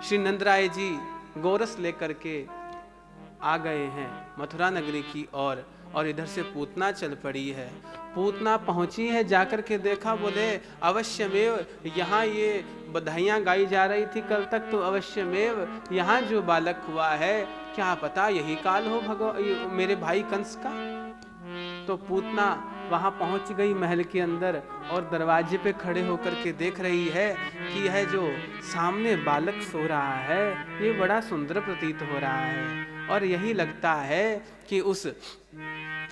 श्री नंदराय जी गोरस लेकर के आ गए हैं मथुरा नगरी की ओर और इधर से पूतना चल पड़ी है। पूतना पहुंची है, जाकर के देखा, बोले अवश्यमेव यहाँ ये बधाइयाँ गाई जा रही थी कल तक, तो अवश्यमेव यहाँ जो बालक हुआ है क्या पता यही काल हो मेरे भाई कंस का। तो पूतना वहां पहुंच गई महल के अंदर और दरवाजे पे खड़े होकर के देख रही है कि यह जो सामने बालक सो रहा है ये बड़ा सुंदर प्रतीत हो रहा है और यही लगता है कि उस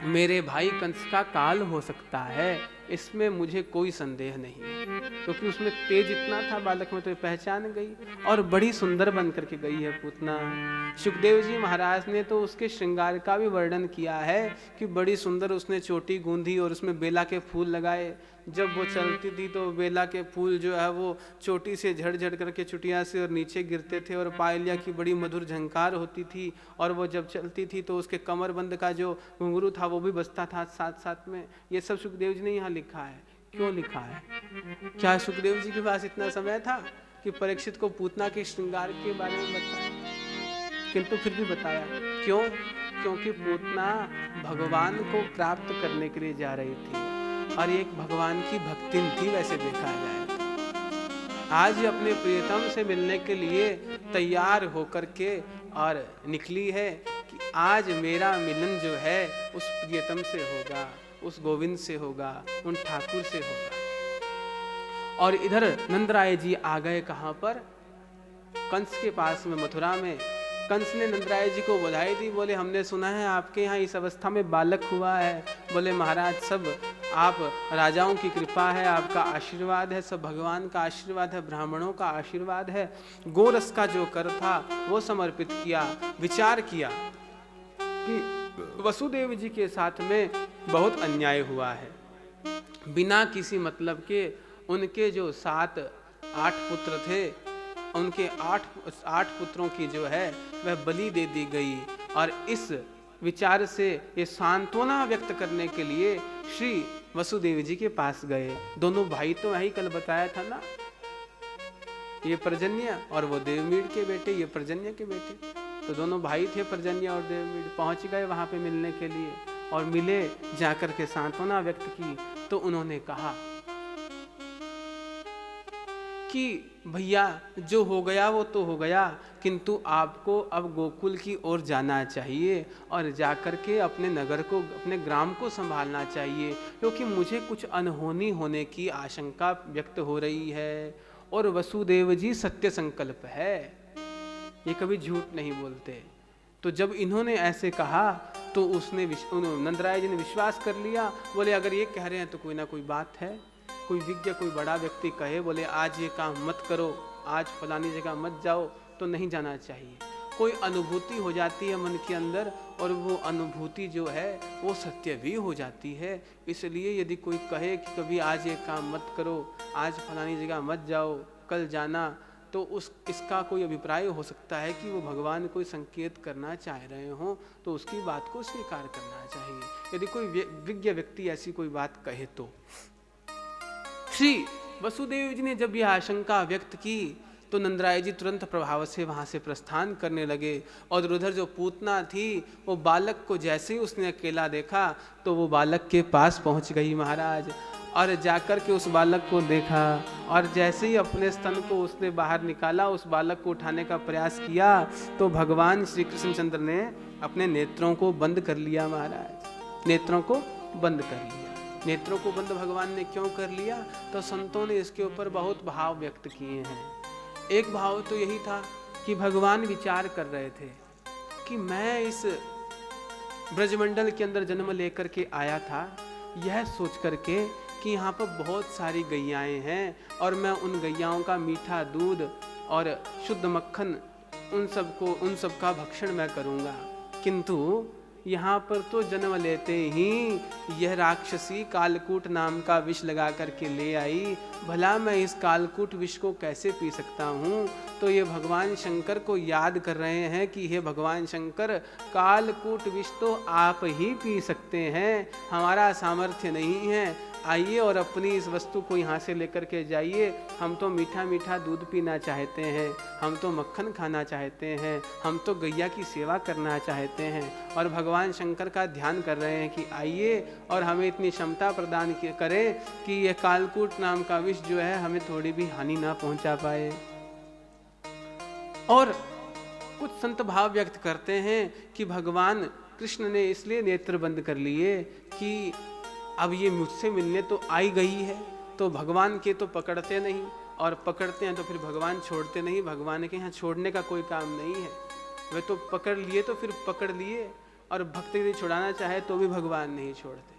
मेरे भाई कंस का काल हो सकता है, इसमें मुझे कोई संदेह नहीं, क्योंकि उसमें तेज इतना था बालक में, तो पहचान गई और बड़ी सुंदर बन करके गई है पूतना। सुखदेव जी महाराज ने तो उसके श्रृंगार का भी वर्णन किया है कि बड़ी सुंदर उसने चोटी गूंधी और उसमें बेला के फूल लगाए। जब वो चलती थी तो बेला के फूल जो है वो चोटी से झड़ झड़ करके चुटिया से और नीचे गिरते थे और पायलिया की बड़ी मधुर झंकार होती थी और वो जब चलती थी तो उसके कमरबंद का जो घुंघरू था वो भी बजता था साथ साथ में। ये सब सुखदेव जी ने यहाँ लिखा है। क्यों लिखा है? क्या सुखदेव जी के पास इतना समय था कि परीक्षित को पूतना के श्रृंगार के बारे में बताया? किंतु फिर भी बताया। क्यों? क्योंकि पूतना भगवान को प्राप्त करने के लिए जा रही थी और एक भगवान की भक्तिन थी वैसे देखा जाए तो। आज अपने प्रियतम से मिलने के लिए तैयार होकर के और निकली है कि आज मेरा मिलन जो है उस प्रियतम से होगा, उस गोविंद से होगा, उन ठाकुर से होगा। और इधर नंदराय जी आ गए कहां पर? कंस के पास में, मथुरा में। कंस ने नंदराय जी को बधाई दी, बोले हमने सुना है आपके यहाँ इस अवस्था में बालक हुआ है। बोले महाराज सब आप राजाओं की कृपा है, आपका आशीर्वाद है, सब भगवान का आशीर्वाद है, ब्राह्मणों का आशीर्वाद है। गोरस का जो कर था वो समर्पित किया। विचार किया कि वसुदेव जी के साथ में बहुत अन्याय हुआ है। बिना किसी मतलब के उनके जो 7-8 पुत्र थे, उनके 8 पुत्रों की जो है वह बलि दे दी गई। और इस विचार से ये सांत्वना व्यक्त करने के लिए श्री वसुदेव जी के पास गए। दोनों भाई तो वही कल बताया था ना, ये पर्जन्य और वो देवमीड़ के बेटे, ये पर्जन्य के बेटे, तो दोनों भाई थे पर्जन्य और देवमीड़। पहुंच गए वहां पे मिलने के लिए और मिले, जाकर के सांत्वना व्यक्त की। तो उन्होंने कहा कि भैया जो हो गया वो तो हो गया, किंतु आपको अब गोकुल की ओर जाना चाहिए और जाकर के अपने नगर को, अपने ग्राम को संभालना चाहिए, क्योंकि मुझे कुछ अनहोनी होने की आशंका व्यक्त हो रही है। और वसुदेव जी सत्य संकल्प है, ये कभी झूठ नहीं बोलते। तो जब इन्होंने ऐसे कहा तो उसने नंदराय जी ने विश्वास कर लिया। बोले अगर ये कह रहे हैं तो कोई ना कोई बात है, कोई विज्ञ, कोई बड़ा व्यक्ति कहे बोले आज ये काम मत करो, आज फलानी जगह मत जाओ, तो नहीं जाना चाहिए। कोई अनुभूति हो जाती है मन के अंदर और वो अनुभूति जो है वो सत्य भी हो जाती है। इसलिए यदि कोई कहे कि कभी आज ये काम मत करो, आज फलानी जगह मत जाओ, कल जाना, तो इसका कोई अभिप्राय हो सकता है कि वो भगवान कोई संकेत करना चाह रहे हो, तो उसकी बात को स्वीकार करना चाहिए। यदि कोई विज्ञ व्यक्ति ऐसी कोई बात कहे तो। श्री वसुदेव जी ने जब यह आशंका व्यक्त की तो नंदराय जी तुरंत प्रभाव से वहां से प्रस्थान करने लगे। और उधर जो पूतना थी वो बालक को जैसे ही उसने अकेला देखा तो वो बालक के पास पहुंच गई महाराज, और जाकर के उस बालक को देखा और जैसे ही अपने स्तन को उसने बाहर निकाला, उस बालक को उठाने का प्रयास किया तो भगवान श्री कृष्णचंद्र ने अपने नेत्रों को बंद कर लिया महाराज, नेत्रों को बंद कर लिया। नेत्रों को बंद भगवान ने क्यों कर लिया? तो संतों ने इसके ऊपर बहुत भाव व्यक्त किए हैं। एक भाव तो यही था कि भगवान विचार कर रहे थे कि मैं इस ब्रजमंडल के अंदर जन्म लेकर के आया था, यह सोच करके कि यहाँ पर बहुत सारी गैयाएं हैं और मैं उन गैयाओं का मीठा दूध और शुद्ध मक्खन उन सब का भक्षण मैं करूँगा। किंतु यहाँ पर तो जन्म लेते ही यह राक्षसी कालकूट नाम का विष लगा करके ले आई। भला मैं इस कालकूट विष को कैसे पी सकता हूँ? तो ये भगवान शंकर को याद कर रहे हैं कि हे भगवान शंकर, कालकूट विष तो आप ही पी सकते हैं, हमारा सामर्थ्य नहीं है। आइए और अपनी इस वस्तु को यहाँ से लेकर के जाइए, हम तो मीठा मीठा दूध पीना चाहते हैं, हम तो मक्खन खाना चाहते हैं, हम तो गैया की सेवा करना चाहते हैं। और भगवान शंकर का ध्यान कर रहे हैं कि आइए और हमें इतनी क्षमता प्रदान करें कि यह कालकूट नाम का विष जो है हमें थोड़ी भी हानि ना पहुंचा पाए। और कुछ संत भाव व्यक्त करते हैं कि भगवान कृष्ण ने इसलिए नेत्र बंद कर लिए कि अब ये मुझसे मिलने तो आई गई है, तो भगवान के तो पकड़ते नहीं, और पकड़ते हैं तो फिर भगवान छोड़ते नहीं। भगवान के यहाँ छोड़ने का कोई काम नहीं है, वे तो पकड़ लिए तो फिर पकड़ लिए, और भक्त यदि छुड़ाना चाहे तो भी भगवान नहीं छोड़ते।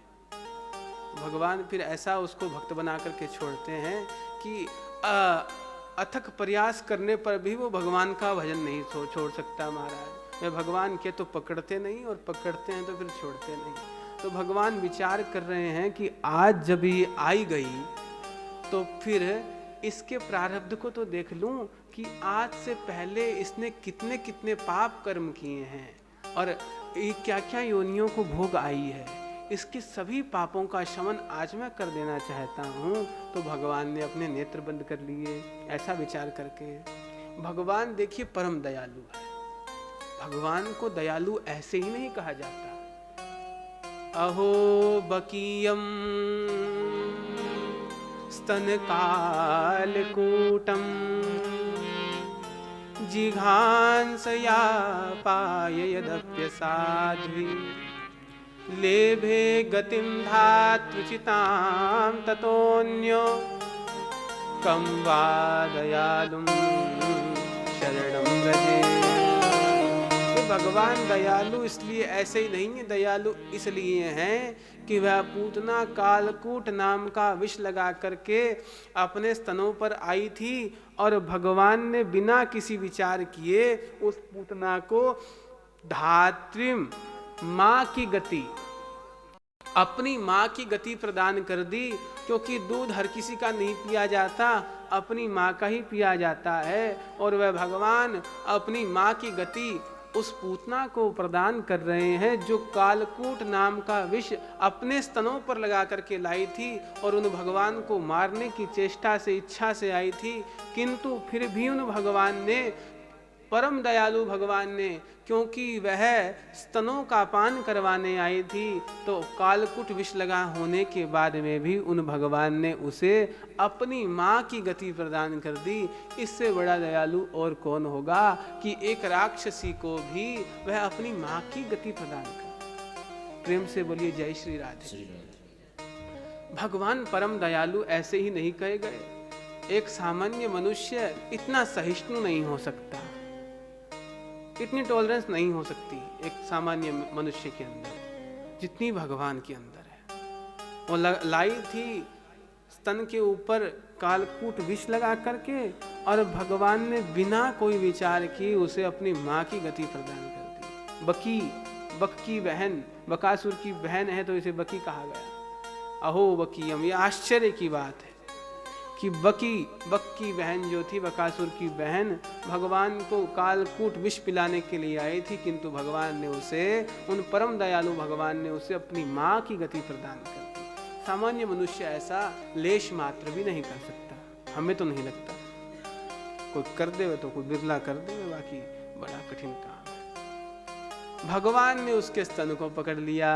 भगवान फिर ऐसा उसको भक्त बना करके छोड़ते हैं कि अथक प्रयास करने पर भी वो भगवान का भजन नहीं छोड़ सकता महाराज। वे भगवान के तो पकड़ते नहीं, और पकड़ते हैं तो फिर छोड़ते नहीं। तो भगवान विचार कर रहे हैं कि आज जब ये आई गई तो फिर इसके प्रारब्ध को तो देख लूं कि आज से पहले इसने कितने कितने पाप कर्म किए हैं और ये क्या क्या योनियों को भोग आई है, इसके सभी पापों का शमन आज मैं कर देना चाहता हूँ। तो भगवान ने अपने नेत्र बंद कर लिए। ऐसा विचार करके भगवान देखिए परम दयालु है। भगवान को दयालु ऐसे ही नहीं कहा जाता। अहो बकीयम स्तन कालकूटम जिघांसया पाय यदप्य साध्वी लेभे गतिं धात्रुचितां ततोऽन्यो कं वा दयालुं शरणं व्रजे। भगवान दयालु इसलिए ऐसे ही नहीं है, दयालु इसलिए हैं कि वह पूतना कालकूट नाम का विष लगा करके अपने स्तनों पर आई थी, और भगवान ने बिना किसी विचार किए उस पूतना को धात्रीम माँ की गति, अपनी माँ की गति प्रदान कर दी। क्योंकि दूध हर किसी का नहीं पिया जाता, अपनी माँ का ही पिया जाता है, और वह भगवान अपनी माँ की गति उस पूतना को प्रदान कर रहे हैं जो कालकूट नाम का विष अपने स्तनों पर लगा करके लाई थी, और उन भगवान को मारने की चेष्टा से इच्छा से आई थी। किंतु फिर भी उन भगवान ने, परम दयालु भगवान ने, क्योंकि वह स्तनों का पान करवाने आई थी, तो कालकूट विष लगा होने के बाद में भी उन भगवान ने उसे अपनी माँ की गति प्रदान कर दी। इससे बड़ा दयालु और कौन होगा कि एक राक्षसी को भी वह अपनी माँ की गति प्रदान कर। प्रेम से बोलिए जय श्री राधे। भगवान परम दयालु ऐसे ही नहीं कहे गए। एक सामान्य मनुष्य इतना सहिष्णु नहीं हो सकता, इतनी टॉलरेंस नहीं हो सकती एक सामान्य मनुष्य के अंदर जितनी भगवान के अंदर है। वो लाई थी स्तन के ऊपर कालकूट विष लगा करके, और भगवान ने बिना कोई विचार किए उसे अपनी माँ की गति प्रदान कर दी। बक की बहन, बकासुर की बहन है तो इसे बकी कहा गया। अहो बकीयम, ये आश्चर्य की बात है कि बक की बहन जो थी, बकासुर की बहन, भगवान को कालकूट विष पिलाने के लिए आई थी, किंतु भगवान ने उसे, उन परम दयालु भगवान ने उसे अपनी माँ की गति प्रदान कर दी। सामान्य मनुष्य ऐसा लेश मात्र भी नहीं कर सकता, हमें तो नहीं लगता। कोई कर देवे तो कोई बिरला कर देवे, बाकी बड़ा कठिन काम है। भगवान ने उसके स्तन को पकड़ लिया,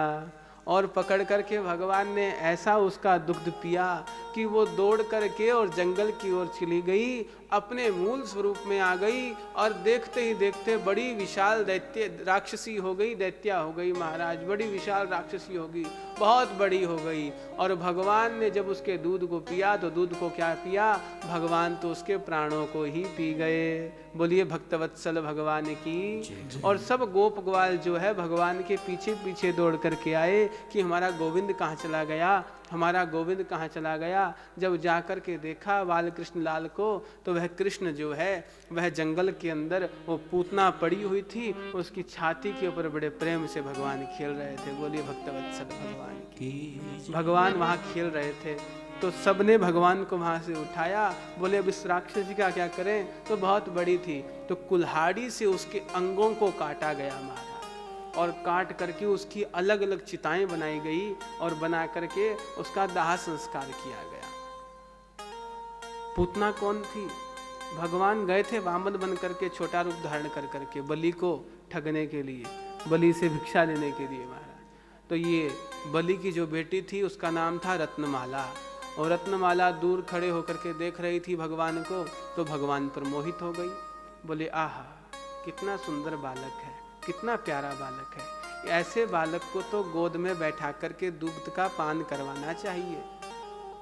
और पकड़ करके भगवान ने ऐसा उसका दुग्ध पिया कि वो दौड़ करके और जंगल की ओर चली गई, अपने मूल स्वरूप में आ गई, और देखते ही देखते बड़ी विशाल दैत्य राक्षसी हो गई, दैत्या हो गई महाराज, बड़ी विशाल राक्षसी हो गई, बहुत बड़ी हो गई। और भगवान ने जब उसके दूध को पिया तो दूध को क्या पिया, भगवान तो उसके प्राणों को ही पी गए। बोलिए भक्तवत्सल भगवान की। और सब गोप ग्वाल जो है भगवान के पीछे पीछे दौड़ करके आए कि हमारा गोविंद कहाँ चला गया, हमारा गोविंद कहाँ चला गया। जब जाकर के देखा बाल कृष्ण लाल को, तो वह कृष्ण जो है वह जंगल के अंदर वो पूतना पड़ी हुई थी, उसकी छाती के ऊपर बड़े प्रेम से भगवान खेल रहे थे। बोलिए भक्तवत्सल भगवान की। भगवान वहाँ खेल रहे थे तो सबने भगवान को वहाँ से उठाया। बोले अब इस राक्षसी का क्या करें, तो बहुत बड़ी थी, तो कुल्हाड़ी से उसके अंगों को काटा गया महाराज, और काट करके उसकी अलग अलग चिताएं बनाई गई और बना करके उसका दाह संस्कार किया गया। पूतना कौन थी? भगवान गए थे वामन बन करके, छोटा रूप धारण कर करके बलि को ठगने के लिए, बलि से भिक्षा लेने के लिए महाराज। तो ये बलि की जो बेटी थी उसका नाम था रत्नमाला, और रत्नमाला दूर खड़े होकर के देख रही थी भगवान को, तो भगवान पर मोहित हो गई। बोले आहा कितना सुंदर बालक है, कितना प्यारा बालक है, ऐसे बालक को तो गोद में बैठा करके दूध का पान करवाना चाहिए।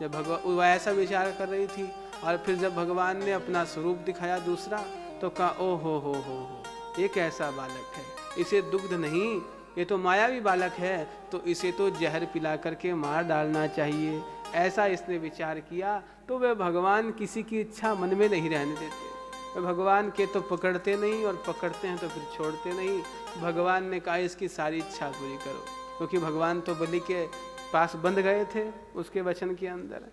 जब भगवान वह ऐसा विचार कर रही थी, और फिर जब भगवान ने अपना स्वरूप दिखाया दूसरा, तो कहा ओ हो ये कैसा बालक है, इसे दुग्ध नहीं, ये तो मायावी बालक है, तो इसे तो जहर पिला करके मार डालना चाहिए। ऐसा इसने विचार किया। तो वे भगवान किसी की इच्छा मन में नहीं रहने देते, वे भगवान के तो पकड़ते नहीं, और पकड़ते हैं तो फिर छोड़ते नहीं। भगवान ने कहा इसकी सारी इच्छा पूरी करो, क्योंकि भगवान तो बलि के पास बंध गए थे उसके वचन के अंदर।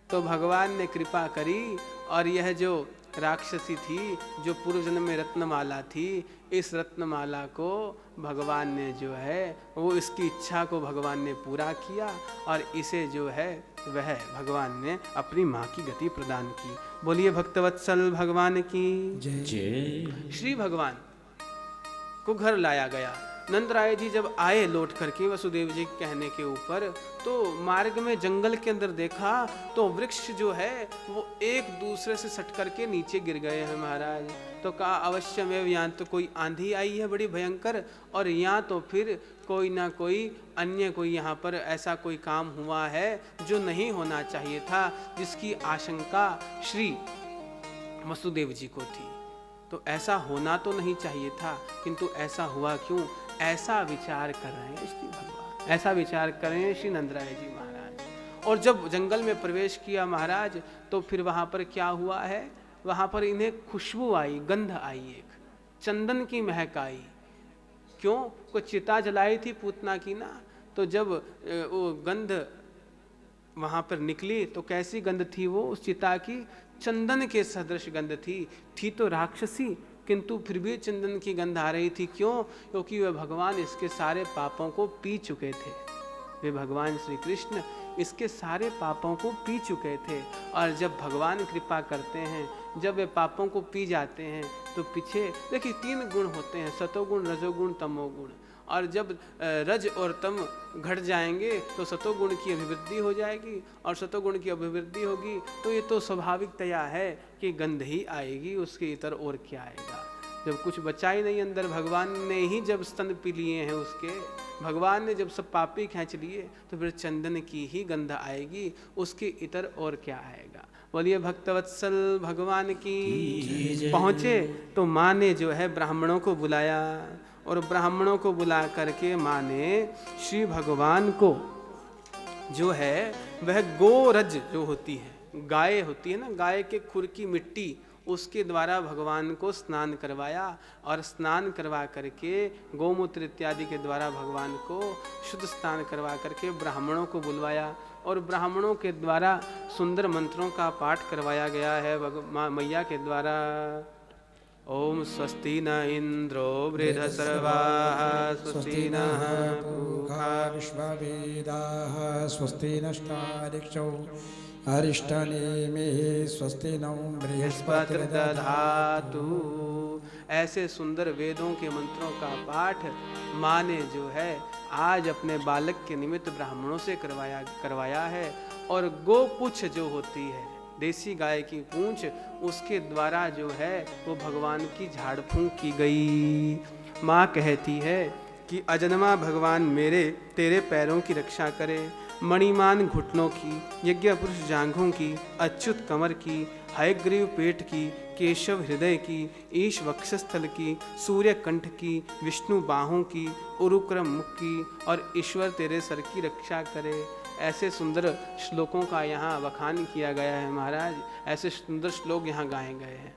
तो भगवान ने कृपा करी, और यह जो राक्षसी थी, जो पूर्व जन्म में रत्नमाला थी, इस रत्नमाला को भगवान ने जो है वो इसकी इच्छा को भगवान ने पूरा किया, और इसे जो है वह भगवान ने अपनी माँ की गति प्रदान की। बोलिए भक्तवत्सल भगवान की जय। श्री भगवान को घर लाया गया। नंदराय जी जब आए लौट करके वसुदेव जी के कहने के ऊपर, तो मार्ग में जंगल के अंदर देखा तो वृक्ष जो है वो एक दूसरे से सट करके नीचे गिर गए हैं महाराज। तो कहा अवश्य में यहाँ तो कोई आंधी आई है बड़ी भयंकर, और यहाँ तो फिर कोई ना कोई अन्य कोई यहाँ पर ऐसा कोई काम हुआ है जो नहीं होना चाहिए था, जिसकी आशंका श्री वसुदेव जी को थी। तो ऐसा होना तो नहीं चाहिए था, किंतु ऐसा हुआ क्यों? ऐसा विचार कर रहे हैं श्री भगवान, ऐसा विचार कर रहे हैं श्री नंदराय जी महाराज। और जब जंगल में प्रवेश किया महाराज, तो फिर वहाँ पर क्या हुआ है, वहाँ पर इन्हें खुशबू आई, गंध आई, एक चंदन की महक आई। क्यों? कोई चिता जलाई थी पूतना की ना, तो जब वो गंध वहाँ पर निकली तो कैसी गंध थी वो उस चिता की? चंदन के सदृश गंध थी तो राक्षसी, किंतु फिर भी चंदन की गंध आ रही थी। क्यों? क्योंकि वे भगवान इसके सारे पापों को पी चुके थे। वे भगवान श्री कृष्ण इसके सारे पापों को पी चुके थे, और जब भगवान कृपा करते हैं, जब वे पापों को पी जाते हैं, तो पीछे देखिए 3 गुण होते हैं, सतोगुण, रजोगुण, तमोगुण। और जब रज और तम घट जाएंगे तो सतोगुण की अभिवृद्धि हो जाएगी, और सतोगुण की अभिवृद्धि होगी तो ये तो स्वाभाविकतया है कि गंध ही आएगी, उसके इतर और क्या आएगा। जब कुछ बचा ही नहीं अंदर, भगवान ने ही जब स्तन पी लिए हैं उसके, भगवान ने जब सब पापी खींच लिए, तो फिर चंदन की ही गंध आएगी, उसके इतर और क्या आएगा। बोलिए भक्तवत्सल भगवान की। पहुँचे तो माँ ने जो है ब्राह्मणों को बुलाया, और ब्राह्मणों को बुला करके माँ ने श्री भगवान को जो है वह गोरज जो होती है, गाय होती है ना, गाय के खुर की मिट्टी, उसके द्वारा भगवान को स्नान करवाया, और स्नान करवा करके गौमूत्र इत्यादि के द्वारा भगवान को शुद्ध स्नान करवा करके ब्राह्मणों को बुलवाया, और ब्राह्मणों के द्वारा सुंदर मंत्रों का पाठ करवाया गया है मैया के द्वारा। ओम स्वस्ति न इंद्रो वृद्धसर्वाः, स्वस्ति नः पूषा विश्ववेदाः, स्वस्ति नष्टारिक्षौ अरिष्टनेमिः, स्वस्ति नो बृहस्पतिर्दधातु। ऐसे सुंदर वेदों के मंत्रों का पाठ माँ ने जो है आज अपने बालक के निमित्त ब्राह्मणों से करवाया है। और गोपुछ जो होती है, देसी गाय की पूंछ, उसके द्वारा जो है वो भगवान की झाड़ फूंक की गई। माँ कहती है कि अजन्मा भगवान मेरे तेरे पैरों की रक्षा करे, मणिमान घुटनों की, यज्ञ पुरुष जांघों की, अच्युत कमर की, हयग्रीव पेट की, केशव हृदय की, ईश वक्षस्थल की, सूर्य कंठ की, विष्णु बाहों की, उरुक्रम मुख की, और ईश्वर तेरे सर की रक्षा करे। ऐसे सुंदर श्लोकों का यहाँ वखान किया गया है महाराज, ऐसे सुंदर श्लोक यहाँ गाए गए हैं।